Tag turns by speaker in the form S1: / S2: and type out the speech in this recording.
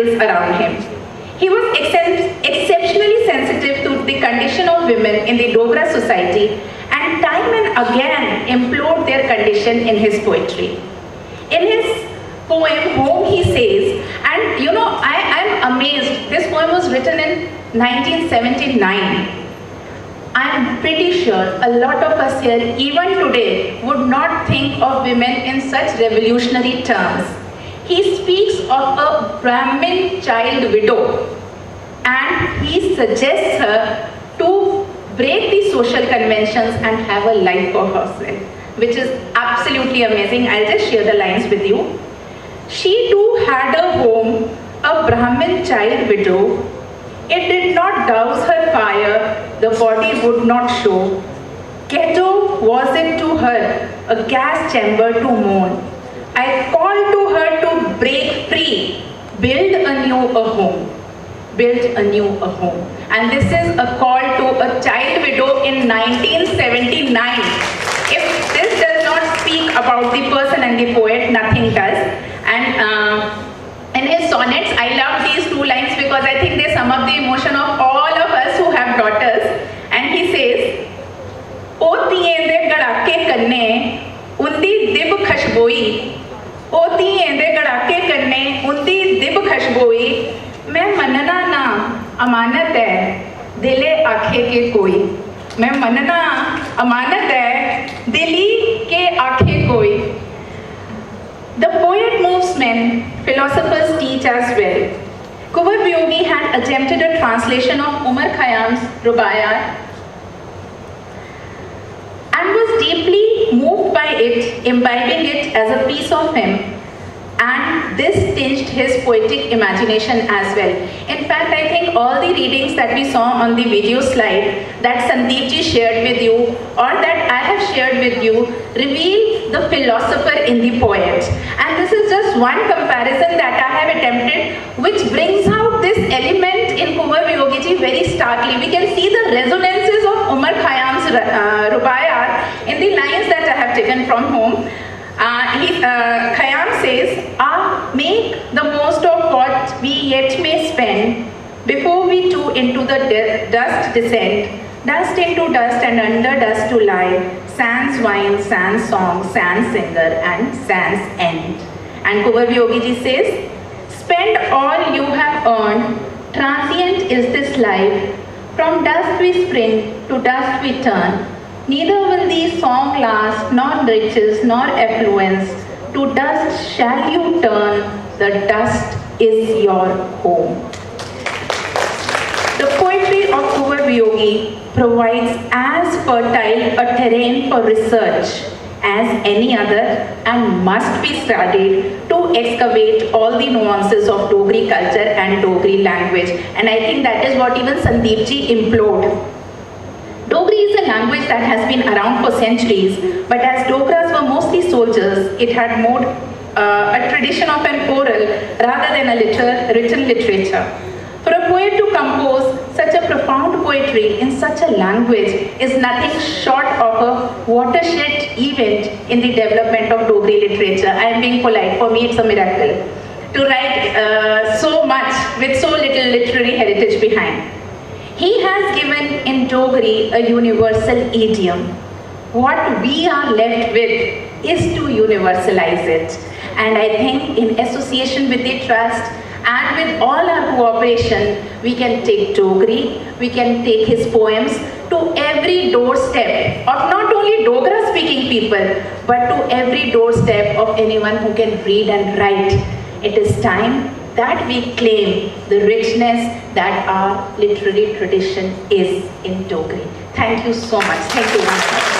S1: hills around him. He was exceptionally sensitive to the condition of women in the Dogra society and time and again implored their condition in his poetry. In his poem Home, he says, and I'm amazed, this poem was written in 1979. I'm pretty sure a lot of us here, even today, would not think of women in such revolutionary terms. He speaks of a Brahmin child widow and he suggests her to break the social conventions and have a life for herself, which is absolutely amazing. I'll just share the lines with you. She too had a home, a Brahmin child widow. It did not douse her fire, the body would not show. Ghetto was it to her, a gas chamber to mourn. I called to her to break free, build anew a home. Built anew a home. And this is a call to a child widow in 1979. If this does not speak about the person and the poet, nothing does. And in his sonnets, I love these two lines because I think they sum up the emotion of all of us who have daughters. And he says, O tiende gadake kanne, undi dib khashboi. O tiende gadake kanne, undi dib khashboi. मैं मनना ना अमानत है दिले आंखें के कोई मैं मनना अमानत है दिली के आंखें कोई. The poet moves men, philosophers teach as well. Kunwar Viyogi had attempted a translation of Umar Khayyam's Rubaiyat and was deeply moved by it, imbibing it as a piece of him. And this tinged his poetic imagination as well. In fact, I think all the readings that we saw on the video slide that Sandeep ji shared with you or that I have shared with you reveal the philosopher in the poet. And this is just one comparison that I have attempted which brings out this element in Kunwar Viyogi ji very starkly. We can see the resonances of Umar Khayyam's Rubaiyat in the lines that I have taken from home. Khayyam says, make the most of what we yet may spend before we too into the dust descend, dust into dust and under dust to lie, sans wine, sans song, sans singer and sans end. And Kunwar Viyogi ji says, spend all you have earned, transient is this life, from dust we spring, to dust we turn. Neither will these song last, nor riches, nor affluence. To dust shall you turn, the dust is your home. The poetry of Kunwar Viyogi provides as fertile a terrain for research as any other and must be studied to excavate all the nuances of Dogri culture and Dogri language. And I think that is what even Sandeep ji implored. Dogri is a language that has been around for centuries, but as Dogras were mostly soldiers, it had more a tradition of an oral rather than a written literature. For a poet to compose such a profound poetry in such a language is nothing short of a watershed event in the development of Dogri literature. I am being polite, for me it's a miracle to write so much with so little literary heritage behind. He has given in Dogri a universal idiom. What we are left with is to universalize it. And I think in association with the trust and with all our cooperation, we can take Dogri, we can take his poems to every doorstep of not only Dogra speaking people, but to every doorstep of anyone who can read and write. It is time that we claim the richness that our literary tradition is in Dogri. Thank you so much. Thank you once more.